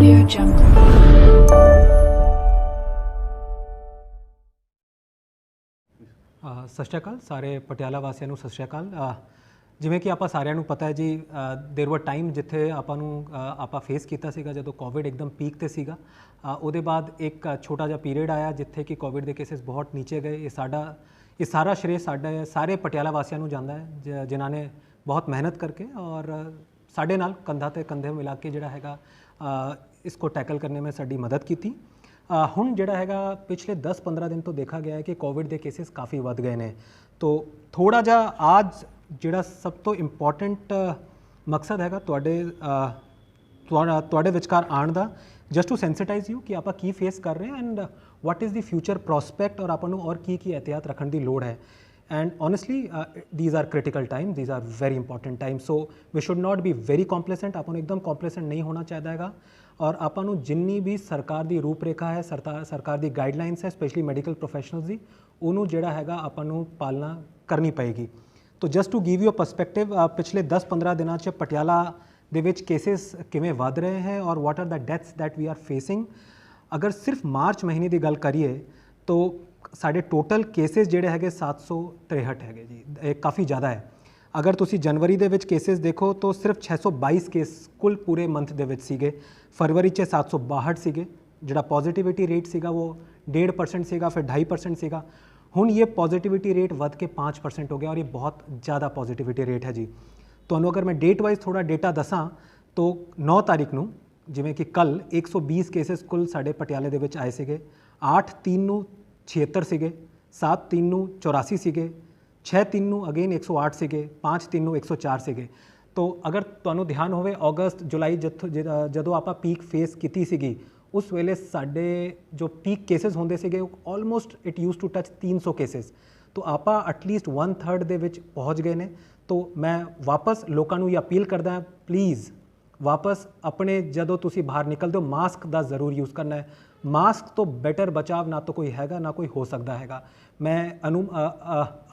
Audio Jungle। ਸਤਿ ਸ਼੍ਰੀ ਅਕਾਲ ਸਾਰੇ ਪਟਿਆਲਾ ਵਾਸੀਆਂ ਨੂੰ। ਸਤਿ ਸ਼੍ਰੀ ਅਕਾਲ। ਜਿਵੇਂ ਕਿ ਆਪਾਂ ਸਾਰਿਆਂ ਨੂੰ ਪਤਾ ਹੈ ਜੀ, ਦੇਰ ਵਰ ਟਾਈਮ ਜਿੱਥੇ ਆਪਾਂ ਫੇਸ ਕੀਤਾ ਸੀਗਾ ਜਦੋਂ ਕੋਵਿਡ ਇੱਕਦਮ ਪੀਕ ਤੇ ਸੀਗਾ। ਉਹਦੇ ਬਾਅਦ ਇੱਕ ਛੋਟਾ ਜਿਹਾ ਪੀਰੀਅਡ ਆਇਆ ਜਿੱਥੇ ਕਿ ਕੋਵਿਡ ਦੇ ਕੇਸਿਸ ਬਹੁਤ ਨੀਚੇ ਗਏ। ਇਹ ਸਾਰਾ ਸ਼੍ਰੇ ਸਾਡੇ ਸਾਰੇ ਪਟਿਆਲਾ ਵਾਸੀਆਂ ਨੂੰ ਜਾਂਦਾ ਹੈ ਜਿਨ੍ਹਾਂ ਨੇ ਬਹੁਤ ਮਿਹਨਤ ਕਰਕੇ ਔਰ ਸਾਡੇ ਨਾਲ ਕੰਧਾ ਤੇ ਕੰਧੇ ਮਿਲਾ ਕੇ ਜਿਹੜਾ ਹੈਗਾ ਇਸ ਕੋ ਟੈਕਲ ਕਰਨੇ में ਸਾਡੀ ਮਦਦ ਕੀਤੀ। ਹੁਣ ਜਿਹੜਾ ਹੈਗਾ ਪਿਛਲੇ 10-15 ਦਿਨ ਤੋਂ ਦੇਖਾ ਗਿਆ ਹੈ ਕਿ ਕੋਵਿਡ ਦੇ ਕੇਸਿਸ ਕਾਫੀ ਵੱਧ ਗਏ ਨੇ। ਤੋ ਥੋੜਾ ਜਿਹਾ ਅੱਜ ਜਿਹੜਾ ਸਭ ਤੋਂ ਇੰਪੋਰਟੈਂਟ ਮਕਸਦ ਹੈਗਾ ਤੁਹਾਡੇ ਵਿਚਕਾਰ ਆਉਣ ਦਾ, ਜਸਟ ਟੂ ਸੈਂਸਿਟਾਈਜ਼ ਯੂ ਕਿ ਆਪਾਂ ਕੀ ਫੇਸ ਕਰ ਰਹੇ ਹਾਂ and what is the future prospect ਔਰ ਆਪਾਂ ਨੂੰ ਔਰ ਕੀ ਇਹਤਿਆਤ ਰੱਖਣ ਦੀ ਲੋੜ ਹੈ। And honestly, these are critical times, these are very important times, so we should not be very complacent। ਆਪਾਂ ਨੂੰ ਇੱਕਦਮ complacent ਨਹੀਂ ਹੋਣਾ ਚਾਹੀਦਾ ਹੈਗਾ ਔਰ ਆਪਾਂ ਨੂੰ ਜਿੰਨੀ ਵੀ ਸਰਕਾਰ ਦੀ ਰੂਪਰੇਖਾ ਹੈ, ਸਰਕਾਰ ਦੀ ਗਾਈਡਲਾਈਨਸ ਹੈ, ਸਪੈਸ਼ਲੀ ਮੈਡੀਕਲ ਪ੍ਰੋਫੈਸ਼ਨਲਸ ਦੀ, ਉਹਨੂੰ ਜਿਹੜਾ ਹੈਗਾ ਆਪਾਂ ਨੂੰ ਪਾਲਣਾ ਕਰਨੀ ਪਏਗੀ। ਤੋ just to give you a perspective, ਪਿਛਲੇ 10-15 ਦਿਨਾਂ 'ਚ ਪਟਿਆਲਾ ਦੇ ਵਿੱਚ ਕੇਸਿਸ ਕਿਵੇਂ ਵੱਧ ਰਹੇ ਹੈ ਔਰ what are the deaths that we are facing. ਅਗਰ ਸਿਰਫ ਮਾਰਚ ਮਹੀਨੇ ਦੀ ਗੱਲ ਕਰੀਏ ਤੋ ਸਾਡੇ ਟੋਟਲ ਕੇਸਿਸ ਜਿਹੜੇ ਹੈਗੇ 763 ਹੈਗੇ ਜੀ, ਇਹ ਕਾਫੀ ਜ਼ਿਆਦਾ ਹੈ। ਅਗਰ ਤੁਸੀਂ ਜਨਵਰੀ ਦੇ ਵਿੱਚ ਕੇਸਿਸ ਦੇਖੋ ਤਾਂ ਸਿਰਫ 622 ਕੇਸ ਕੁੱਲ ਪੂਰੇ ਮੰਥ ਦੇ ਵਿੱਚ ਸੀਗੇ। ਫਰਵਰੀ 'ਚ 762 ਸੀਗੇ। ਜਿਹੜਾ ਪੋਜ਼ਿਟਿਵਿਟੀ ਰੇਟ ਸੀਗਾ ਉਹ 1.5% ਸੀਗਾ, ਫਿਰ 2.5% ਸੀਗਾ। ਹੁਣ ਇਹ ਪੋਜ਼ਿਟਿਵਿਟੀ ਰੇਟ ਵੱਧ ਕੇ 5% ਹੋ ਗਿਆ ਔਰ ਇਹ ਬਹੁਤ ਜ਼ਿਆਦਾ ਪੋਜ਼ਿਟਿਵਿਟੀ ਰੇਟ ਹੈ ਜੀ। ਤੁਹਾਨੂੰ ਅਗਰ ਮੈਂ ਡੇਟ ਵਾਈਜ਼ ਥੋੜਾ ਡੇਟਾ ਦੱਸਾਂ ਤਾਂ 9 ਤਾਰੀਖ ਨੂੰ ਜਿਵੇਂ ਕਿ ਕੱਲ 120 ਕੇਸਿਸ ਕੁੱਲ ਸਾਡੇ ਪਟਿਆਲੇ ਦੇ ਵਿੱਚ ਆਏ ਸੀਗੇ। 8/3 ਨੂੰ 76 ਸੀਗੇ, 7/3 ਨੂੰ 84 ਸੀਗੇ, 6/3 ਨੂੰ ਅਗੇਨ 108 ਸੀਗੇ, 5/3 ਨੂੰ 104 ਸੀਗੇ। ਤੋ ਅਗਰ ਤੁਹਾਨੂੰ ਧਿਆਨ ਹੋਵੇ ਅਗਸਤ ਜੁਲਾਈ ਜਦੋਂ ਆਪਾਂ ਪੀਕ ਫੇਸ ਕੀਤੀ ਸੀਗੀ ਉਸ ਵੇਲੇ ਸਾਡੇ ਜੋ ਪੀਕ ਕੇਸਿਸ ਹੁੰਦੇ ਸੀਗੇ ਉਹ almost it used to touch 300 cases. ਤੋ ਆਪਾਂ ਐਟਲੀਸਟ 1/3 ਦੇ ਵਿੱਚ ਪਹੁੰਚ ਗਏ ਨੇ। ਤੋ ਮੈਂ ਵਾਪਸ ਲੋਕਾਂ ਨੂੰ ਇਹ ਅਪੀਲ ਕਰਦਾ, ਪਲੀਜ਼ ਵਾਪਸ ਆਪਣੇ ਜਦੋਂ ਤੁਸੀਂ ਬਾਹਰ ਨਿਕਲਦੇ ਹੋ ਮਾਸਕ ਦਾ ਜ਼ਰੂਰ ਯੂਜ਼ ਕਰਨਾ ਹੈ। ਮਾਸਕ ਤੋਂ ਬੈਟਰ ਬਚਾਵ ਨਾ ਤਾਂ ਕੋਈ ਹੈਗਾ ਨਾ ਕੋਈ ਹੋ ਸਕਦਾ ਹੈਗਾ। ਮੈਂ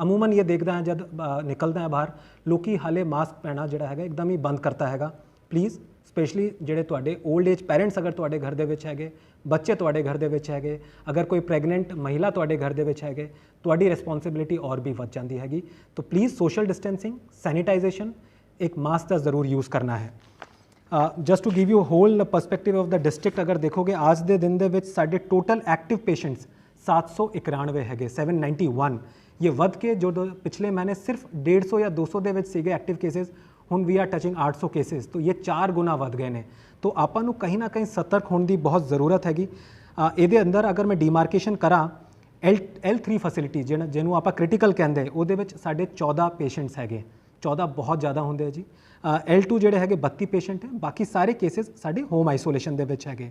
ਅਮੂਮਨ ਇਹ ਦੇਖਦਾ ਹਾਂ ਜਦ ਨਿਕਲਦਾ ਹਾਂ ਬਾਹਰ, ਲੋਕੀ ਹਾਲੇ ਮਾਸਕ ਪਹਿਨਾ ਜਿਹੜਾ ਹੈਗਾ ਇੱਕਦਮ ਹੀ ਬੰਦ ਕਰਤਾ ਹੈਗਾ। ਪਲੀਜ਼ ਸਪੈਸ਼ਲੀ ਜਿਹੜੇ ਤੁਹਾਡੇ ਓਲਡ ਏਜ ਪੈਰੈਂਟਸ ਅਗਰ ਤੁਹਾਡੇ ਘਰ ਦੇ ਵਿੱਚ ਹੈਗੇ, ਬੱਚੇ ਤੁਹਾਡੇ ਘਰ ਦੇ ਵਿੱਚ ਹੈਗੇ, ਅਗਰ ਕੋਈ ਪ੍ਰੈਗਨੈਂਟ ਮਹਿਲਾ ਤੁਹਾਡੇ ਘਰ ਦੇ ਵਿੱਚ ਹੈਗੇ, ਤੁਹਾਡੀ ਰਿਸਪੌਂਸਿਬਿਲਿਟੀ ਔਰ ਵੀ ਵੱਧ ਜਾਂਦੀ ਹੈਗੀ। ਤਾਂ ਪਲੀਜ਼ ਸੋਸ਼ਲ ਡਿਸਟੈਂਸਿੰਗ, ਸੈਨੀਟਾਈਜੇਸ਼ਨ, ਇੱਕ ਮਾਸਕ ਦਾ ਜ਼ਰੂਰ ਯੂਜ਼ ਕਰਨਾ ਹੈ। Just to give you whole perspective of the district, ਅਗਰ ਦੇਖੋਗੇ ਅੱਜ ਦੇ ਦਿਨ ਦੇ ਵਿੱਚ ਸਾਡੇ ਟੋਟਲ ਐਕਟਿਵ ਪੇਸ਼ੈਂਟਸ 791 ਹੈਗੇ, 791। ਇਹ ਵੱਧ ਕੇ ਜੋ ਪਿਛਲੇ ਮਹੀਨੇ ਸਿਰਫ 150 ਜਾਂ 200 ਦੇ ਵਿੱਚ ਸੀਗੇ ਐਕਟਿਵ ਕੇਸਿਸ, ਹੁਣ ਵੀ ਆਰ ਟਚਿੰਗ 800 ਕੇਸਿਸ। ਤਾਂ ਇਹ 4 ਗੁਣਾ ਵੱਧ ਗਏ ਨੇ। ਤਾਂ ਆਪਾਂ ਨੂੰ ਕहीं ਨਾ ਕहीं ਸਤਰਕ ਹੋਣ ਦੀ ਬਹੁਤ ਜ਼ਰੂਰਤ ਹੈਗੀ। ਇਹਦੇ ਅੰਦਰ ਅਗਰ ਮੈਂ ਡੀਮਾਰਕੇਸ਼ਨ ਕਰਾਂ, L3 ਫੈਸਿਲਿਟੀ ਜਿਹਨੂੰ ਆਪਾਂ ਕ੍ਰਿਟੀਕਲ ਕਹਿੰਦੇ, ਉਹਦੇ ਵਿੱਚ ਸਾਡੇ 14 ਪੇਸ਼ੈਂਟਸ ਹੈਗੇ। 14 ਬਹੁਤ ਜ਼ਿਆਦਾ ਹੁੰਦੇ ਆ ਜੀ। L2 ਜਿਹੜੇ ਹੈਗੇ 32 ਪੇਸ਼ੈਂਟ ਹੈ। ਬਾਕੀ ਸਾਰੇ ਕੇਸਿਸ ਸਾਡੇ ਹੋਮ ਆਈਸੋਲੇਸ਼ਨ ਦੇ ਵਿੱਚ ਹੈਗੇ।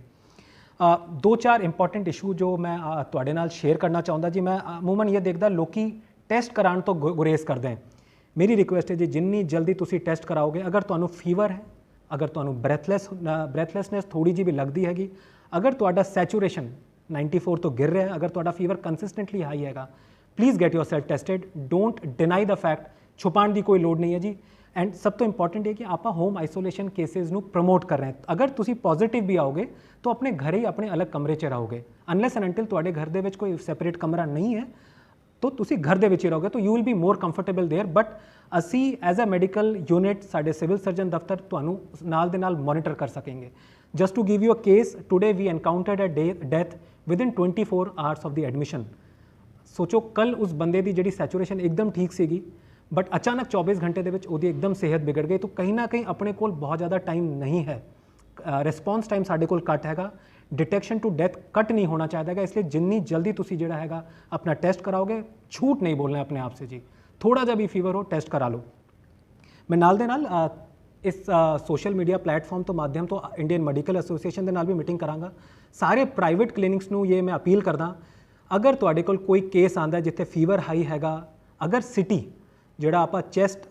2-4 ਇੰਪੋਰਟੈਂਟ ਇਸ਼ੂ ਜੋ ਮੈਂ ਤੁਹਾਡੇ ਨਾਲ ਸ਼ੇਅਰ ਕਰਨਾ ਚਾਹੁੰਦਾ ਜੀ। ਮੈਂ ਅਮੂਮਨ ਇਹ ਦੇਖਦਾ ਲੋਕੀ ਟੈਸਟ ਕਰਾਉਣ ਤੋਂ ਗੁਰੇਜ਼ ਕਰਦੇ ਹੈ। ਮੇਰੀ ਰਿਕੁਐਸਟ ਹੈ ਜੀ ਜਿੰਨੀ ਜਲਦੀ ਤੁਸੀਂ ਟੈਸਟ ਕਰਾਓਗੇ, ਅਗਰ ਤੁਹਾਨੂੰ ਫੀਵਰ ਹੈ, ਅਗਰ ਤੁਹਾਨੂੰ ਬ੍ਰੈਥਲੈਸਨੈਸ ਥੋੜੀ ਜਿਹੀ ਵੀ ਲੱਗਦੀ ਹੈਗੀ, ਅਗਰ ਤੁਹਾਡਾ ਸੈਚੂਰੇਸ਼ਨ 94 ਤੋਂ ਗਿਰ ਰਿਹਾ ਹੈ, ਅਗਰ ਤੁਹਾਡਾ ਫੀਵਰ ਕੰਸਿਸਟੈਂਟਲੀ ਹਾਈ ਹੈਗਾ, please get yourself tested. Don't deny the fact, ਛੁਪਾਉਣ ਦੀ ਕੋਈ ਲੋੜ ਨਹੀਂ ਹੈ ਜੀ। ਐਂਡ ਸਭ ਤੋਂ ਇੰਪੋਰਟੈਂਟ ਹੈ ਕਿ ਆਪਾਂ ਹੋਮ ਆਈਸੋਲੇਸ਼ਨ ਕੇਸਿਸ ਨੂੰ ਪ੍ਰਮੋਟ ਕਰ ਰਹੇ ਹਾਂ। ਅਗਰ ਤੁਸੀਂ ਪੋਜ਼ਿਟਿਵ ਵੀ ਆਓਗੇ ਤਾਂ ਆਪਣੇ ਘਰ ਹੀ ਆਪਣੇ ਅਲੱਗ ਕਮਰੇ 'ਚ ਰਹੋਗੇ। ਅਨਲੈਸ ਐਂਡ ਅੰਟਿਲ ਤੁਹਾਡੇ ਘਰ ਦੇ ਵਿੱਚ ਕੋਈ ਸੈਪਰੇਟ ਕਮਰਾ ਨਹੀਂ ਹੈ ਤਾਂ ਤੁਸੀਂ ਘਰ ਦੇ ਵਿੱਚ ਹੀ ਰਹੋਗੇ, ਤਾਂ you will be more comfortable there. But ਅਸੀਂ ਐਜ਼ ਅ ਮੈਡੀਕਲ ਯੂਨਿਟ, ਸਾਡੇ ਸਿਵਲ ਸਰਜਨ ਦਫ਼ਤਰ ਤੁਹਾਨੂੰ ਨਾਲ ਦੇ ਨਾਲ ਮੋਨੀਟਰ ਕਰ ਸਕਾਂਗੇ। Just to give you a case, today we encountered a death within 24 hours of the admission. ਸੋਚੋ ਕੱਲ ਉਸ ਬੰਦੇ ਦੀ ਜਿਹੜੀ ਸੈਚੂਰੇਸ਼ਨ ਇੱਕਦਮ ਠੀਕ ਸੀਗੀ, ਬਟ ਅਚਾਨਕ 24 ਘੰਟੇ ਦੇ ਵਿੱਚ ਉਹਦੀ ਇੱਕਦਮ ਸਿਹਤ ਵਿਗੜ ਗਈ। ਤਾਂ ਕहीं ਨਾ ਕहीं ਆਪਣੇ ਕੋਲ ਬਹੁਤ ਜ਼ਿਆਦਾ ਟਾਈਮ ਨਹੀਂ ਹੈ, ਰਿਸਪੌਂਸ ਟਾਈਮ ਸਾਡੇ ਕੋਲ ਘੱਟ ਹੈਗਾ, ਡਿਟੈਕਸ਼ਨ ਟੂ ਡੈਥ ਘੱਟ ਨਹੀਂ ਹੋਣਾ ਚਾਹੀਦਾ ਹੈਗਾ। ਇਸ ਲਈ ਜਿੰਨੀ ਜਲਦੀ ਤੁਸੀਂ ਜਿਹੜਾ ਹੈਗਾ ਆਪਣਾ ਟੈਸਟ ਕਰਾਓਗੇ, ਝੂਠ ਨਹੀਂ ਬੋਲਣਾ ਆਪਣੇ ਆਪ ਸੇ ਜੀ। ਥੋੜਾ ਜਿਹਾ ਵੀ ਫੀਵਰ ਹੋ ਟੈਸਟ ਕਰਾ ਲਓ। ਮੈਂ ਨਾਲ ਦੇ ਨਾਲ ਇਸ ਸੋਸ਼ਲ ਮੀਡੀਆ ਪਲੇਟਫਾਰਮ ਤੋਂ ਮਾਧਿਅਮ ਤੋਂ ਇੰਡੀਅਨ ਮੈਡੀਕਲ ਐਸੋਸੀਏਸ਼ਨ ਦੇ ਨਾਲ ਵੀ ਮੀਟਿੰਗ ਕਰਾਂਗਾ। ਸਾਰੇ ਪ੍ਰਾਈਵੇਟ ਕਲੀਨਿਕਸ ਨੂੰ ਇਹ ਮੈਂ ਅਪੀਲ ਕਰਦਾ, ਅਗਰ ਤੁਹਾਡੇ ਕੋਲ ਕੋਈ ਕੇਸ ਆਉਂਦਾ ਜਿੱਥੇ ਫੀਵਰ ਹਾਈ ਹੈਗਾ, ਅਗਰ ਸਿਟੀ ਜਿਹੜਾ ਆਪਾਂ ਚੈਸਟ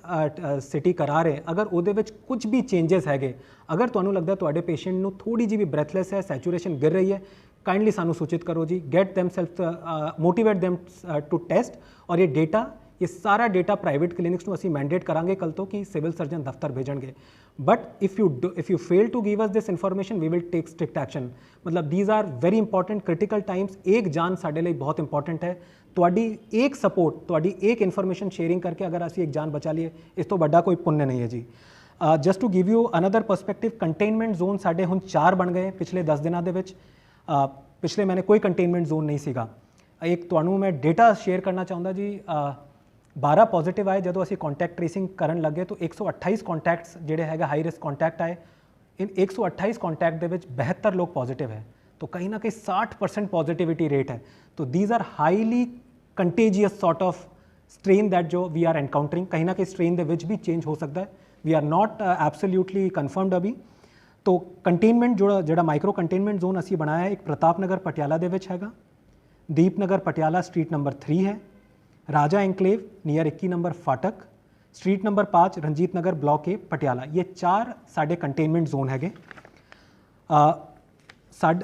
ਸਿਟੀ ਕਰਾ ਰਹੇ, ਅਗਰ ਉਹਦੇ ਵਿੱਚ ਕੁਝ ਵੀ ਚੇਂਜਸ ਹੈਗੇ, ਅਗਰ ਤੁਹਾਨੂੰ ਲੱਗਦਾ ਤੁਹਾਡੇ ਪੇਸ਼ੈਂਟ ਨੂੰ ਥੋੜੀ ਜਿਹੀ ਵੀ ਬ੍ਰੈਥਲੈਸ ਹੈ, ਸੈਚੂਰੇਸ਼ਨ ਗਿਰ ਰਹੀ ਹੈ, ਕਾइंडली ਸਾਨੂੰ ਸੂਚਿਤ ਕਰੋ ਜੀ। Get them self, motivate them to test. और ये डेटा ये सारा डेटा प्राइवेट क्लिनिक्स ਨੂੰ ਅਸੀਂ ਮੈਂਡੇਟ ਕਰਾਂਗੇ ਕੱਲ ਤੋਂ ਕਿ ਸਿਵਲ ਸਰਜਨ ਦਫ਼ਤਰ ਭੇਜਣਗੇ, but if you fail to give us this information we will take strict action. मतलब these are very important critical times. एक जान साडे लिए बहुत इंपॉर्टेंट है, तुहाडी एक सपोर्ट, तुहाडी एक इन्फॉर्मेशन शेयरिंग करके अगर असी एक जान बचा लिए, इस तो बड़ा कोई पुण्य नहीं है जी। Just to give you another perspective, containment zone साडे हुण 4 बन गए पिछले 10 दिनों के विच। पिछले महीने कोई कंटेनमेंट जोन नहीं सीगा। एक तुहानू मैं डेटा शेयर करना चाहूँगा जी, 12 पॉजिटिव आए जदों असी कॉन्टैक्ट ट्रेसिंग करन लगे तो 128 कॉन्टैक्ट्स जिहड़े हैगा हाई रिस्क कॉन्टैक्ट आए। इन 128 कॉन्टैक्ट दे विच 72 लोग पॉजिटिव है, तो कहीं ना कहीं 60% पॉजिटिविटी रेट है। तो these are highly contagious sort of strain that जो वी आर एनकाउंटरिंग। कहीं ना कहीं स्ट्रेन दे विच भी चेंज हो सकता है, we are not absolutely confirmed अभी। तो कंटेनमेंट जो माइक्रो कंटेनमेंट जोन असी बनाया है, एक प्रताप नगर पटियाला दे विच हैगा, दीपनगर पटियाला स्ट्रीट नंबर 3 है, राजा एनक्लेव नियर 21 नंबर फाटक, street number 5 Ranjit Nagar block A Patiala. ये 4 साढ़े कंटेनमेंट जोन है।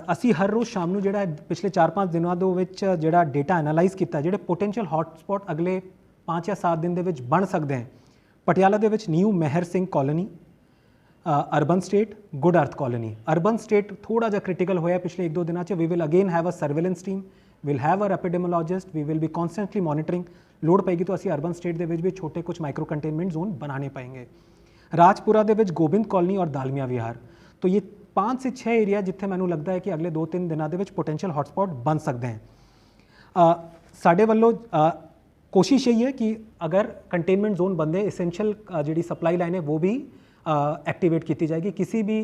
असी हर रोज़ शाम को जोड़ा पिछले 4-5 दिनों के जोड़ा डेटा एनालाइज किया, जोड़े पोटेंशियल हॉटस्पॉट अगले 5 या 7 दिन के बन सकते हैं। पटियाला दे विच new Mehar Singh colony, urban estate good earth colony. Urban estate थोड़ा जा क्रिटिकल होया पिछले 1-2 दिनों से। We will again have a surveillance team, will have a epidemiologist, we will be constantly monitoring. लोड़ पेगी तो असी अर्बन स्टेट के भी छोटे कुछ माइक्रो कंटेनमेंट जोन बनाने पाएंगे। राजपुरा के गोबिंद कॉलोनी और दालमिया विहार, तो ये 5 से 6 एरिया जिथे मैनू लगता है कि अगले 2-3 दिनों के पोटेंशियल हॉटस्पॉट बन सकते हैं। साडे वल्लों कोशिश यही है कि अगर कंटेनमेंट जोन बनते, एसेंशियल जी सप्लाई लाइन है वो भी एक्टिवेट की जाएगी, किसी भी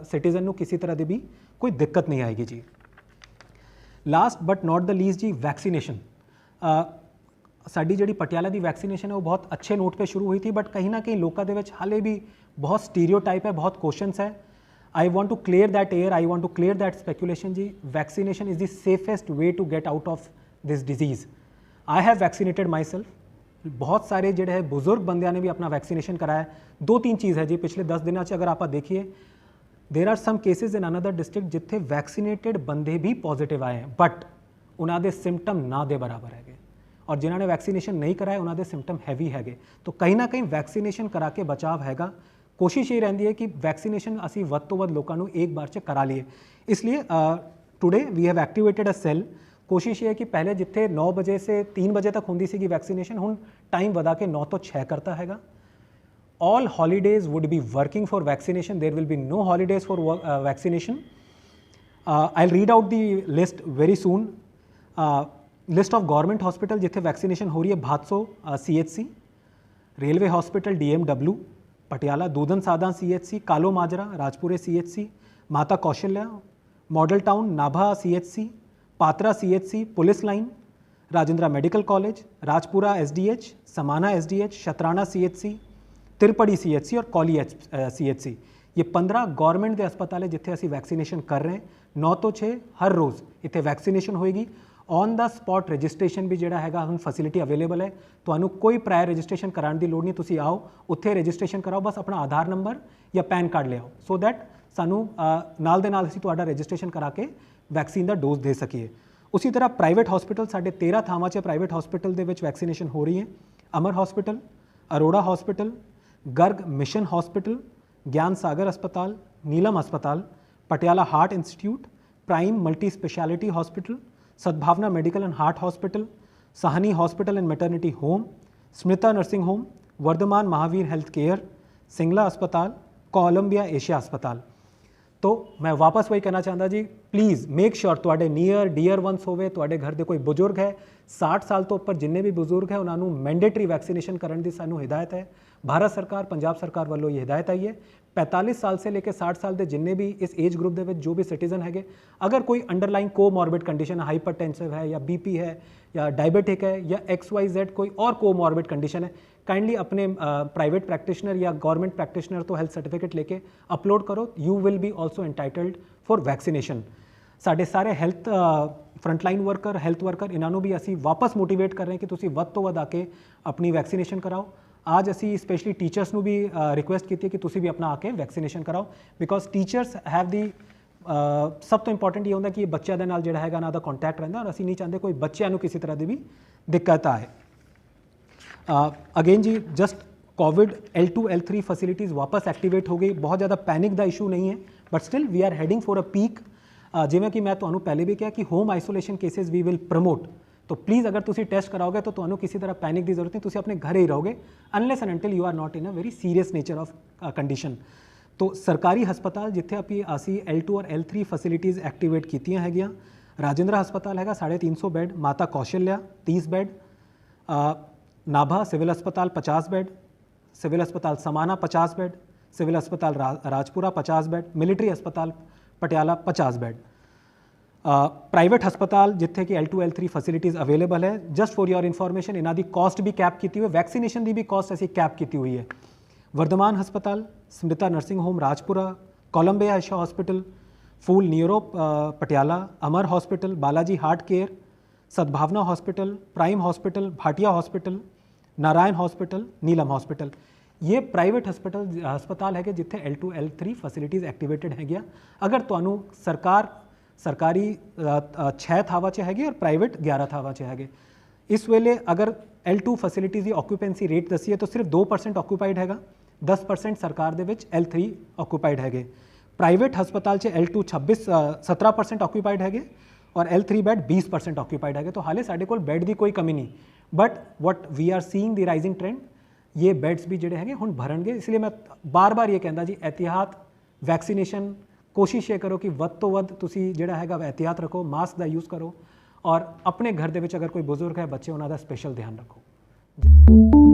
सिटीजन को किसी तरह की भी कोई दिक्कत नहीं आएगी जी। Last but not the least जी, वैक्सीनेशन। साड़ी जी पटियाला की वैक्सीनेशन है वो बहुत अच्छे नोट पे शुरू हुई थी, बट कहीं ना कहीं लोगों के हाले भी बहुत स्टीरियोटाइप है, बहुत क्वेश्चंस है। I want to clear that air, I want to clear that speculation जी। Vaccination is the safest way to get out of this disease. I have vaccinated myself, बहुत सारे जोड़े है बुजुर्ग बंदियां ने भी अपना वैक्सीनेशन कराया। 2-3 चीज़ है जी पिछले 10 दिनों अगर आप देखिए, there are some cases in another district जिथे वैक्सीनेटेड बंदे भी पॉजिटिव आए हैं, बट उन्होंने सिम्पटम ना दे बराबर है, और जिन्होंने वैक्सीनेशन नहीं कराया उन्होंने सिम्पटम हैवी है। तो कहीं ना कहीं वैक्सीनेशन करा के बचाव हैगा। कोशिश ये रही है कि वैक्सीनेशन असी वध तो वध लोगों को एक बार च करा लिए। इसलिए today we have activated a cell. कोशिश ये है कि पहले जिथे 9 बजे से 3 बजे तक होंदी सी वैक्सीनेशन, हुण टाइम वधा के 9 तो 6 करता हैगा। All holidays would be working for vaccination. There will be no holidays for vaccination. I'll read out the list very soon. List of government hospital जिथे वैक्सीनेशन हो रही है, Bhadson CHC, railway hospital DMW, Patiala Dudhan Sadhan CHC, Kalo Majra राजपुरे CHC, Mata Kaushalya, model town Nabha CHC, Patran CHC, police line, Rajindra medical college, Rajpura SDH, Samana SDH, Shutrana CHC, Tripuri CHC और कौली CHC। ये 15 government के अस्पताल है जिथे असी वैक्सीनेशन कर रहे हैं। 9 तो 6 हर रोज़ इतने वैक्सीनेशन होएगी। ऑन द स्पॉट रजिस्ट्रेशन भी जोड़ा है हम फैसिलिटी अवेलेबल है, तो कोई प्रायर रजिस्ट्रेशन कराने की लोड़ नहीं। तुसी आओ उत्थे रजिस्ट्रेशन कराओ, बस अपना आधार नंबर या पैन कार्ड ले आओ, सो दैट सानू नाल दे नाल असी तुहाडा रजिस्ट्रेशन करा के वैक्सीन का डोज दे सकीए। उसी तरह प्राइवेट हॉस्पिटल साढ़े 13 थावां च प्राइवेट हॉस्पिटल दे विच वैक्सीनेशन हो रही है। Amar hospital, Arora hospital, Garg mission hospital, Gyan Sagar अस्पताल, नीलम अस्पताल, Patiala heart institute, prime multi speciality hospital, Sadbhavna medical and heart hospital, Sahni hospital and maternity home, Smrita nursing home, Vardhman Mahavir health care, Singla अस्पताल, कोलंबिया एशिया अस्पताल। तो मैं वापस वही कहना चाहता जी, प्लीज़ मेक श्योर तुहाडे नियर डियर वंस होवे, तुहाडे घर दे कोई बुजुर्ग है 60 साल तो उपर जिन्ने भी बुजुर्ग है उन्होंने मैंडेटरी वैक्सीनेशन करने की सानू हिदायत है। भारत सरकार पंजाब सरकार वालों ये हिदायत आई है। 45 साल से लेकर 60 साल के जिन्ने भी इस एज ग्रुप के जो भी सिटीजन है, अगर कोई अंडरलाइन कोमॉर्बिड कंडीशन है, हाइपरटेंसिव है या BP है या डायबिटिक है या XYZ कोई और कोमॉर्बिड कंडीशन है, काइंडली अपने प्राइवेट प्रैक्टिशनर या गवर्नमेंट प्रैक्टिशनर तो हेल्थ सर्टिफिकेट लेके अपलोड करो। You will be also entitled for vaccination. साढ़े सारे health frontline worker, health worker, इन्होंने भी असी वापस मोटिवेट कर रहे हैं कि तुसी वध तो वध आके अपनी वैक्सीनेशन कराओ। आज असी स्पेशली टीचर्स को भी रिक्वेस्ट की कि तुसी भी अपना आके वैक्सीनेशन कराओ, बिकॉज टीचर्स हैव दी सब तो इंपॉर्टेंट ये होंगे कि बच्चों के नाल जिहड़ा हैगा ना दा कॉन्टैक्ट रहिंदा, और असी नहीं चाहते कोई बच्चों को किसी तरह की भी दिक्कत आए। अगेन जी just covid L2 L3 facilities वापस एक्टिवेट हो गई, बहुत ज़्यादा पैनिक दा इशू नहीं है, but still we are heading for a peak. जिवें कि मैं ਤੁਹਾਨੂੰ ਪਹਿਲੇ ਵੀ ਕਿਹਾ ਕਿ home isolation cases we will promote, तो प्लीज़ अगर तुसी टेस्ट कराओगे तो ਤੁਹਾਨੂੰ किसी तरह पैनिक की जरूरत नहीं, तुसी अपने घर ही रहोगे unless and until you are not in a very serious nature of condition. तो सरकारी हस्पताल जिथे असी L2 और L3 फैसिलिटीज़ एक्टिवेट कीतियां हैगियां, राजेंद्र हस्पताल हैगा 350 बेड, माता कौशल्या 30 बेड, नाभा सिविल अस्पताल 50 बेड, सिविल अस्पताल समाना 50 बेड, सिविल अस्पताल राजपुरा 50 बेड, मिलिट्री अस्पताल पटियाला 50 बेड। प्राइवेट हस्पताल जिथे कि L2 L3 फैसिलिटीज़ अवेलेबल है। जस्ट फॉर योर इन्फॉर्मेशन इन्हों की कॉस्ट भी कैप की हुई है, वैक्सीनेशन की भी कॉस्ट असी कैप की हुई है। वर्धमान हस्पताल, Smrita nursing home Rajpura, Columbia Asia hospital, Phool neuro Patiala, Amar hospital, Balaji heart care, Sadbhavna hospital, prime hospital, Bhatia hospital, Narayan hospital, Neelam hospital, ये प्राइवेट हस्पताल है जिथे L2 L3 फैसिलिटीज़ एक्टिवेटेड है। अगर तुहानू सरकारी 6 थावां च हैगी और प्राइवेट 11 थावां च हैगे। इस वेले अगर L2 फैसिलिटीज़ की ऑक्यूपेंसी रेट दसीए तो सिर्फ 2% ऑक्यूपाइड हैगा, 10% सरकार दे विच L3 ऑक्यूपाइड हैगे। प्राइवेट हस्पताल च L2 17% ऑक्यूपाइड हैगे और L3 बैड 20% ऑक्यूपाइड हैगे। तो हाले साडे कोल बैड की कोई कमी नहीं, but what we are seeing the rising trend, ये बैड्स भी जिहड़े हैगे हुण भरनगे। इसलिए मैं बार बार ये कहंदा जी एहतियात, वैक्सीनेशन, कोशिश ये करो कि वध तो वध तुसी जिहड़ा हैगा एहतियात रखो, मास्क का यूज़ करो और अपने घर दे विच अगर कोई बुजुर्ग है, बच्चे, उन्हां दा स्पेशल ध्यान रखो।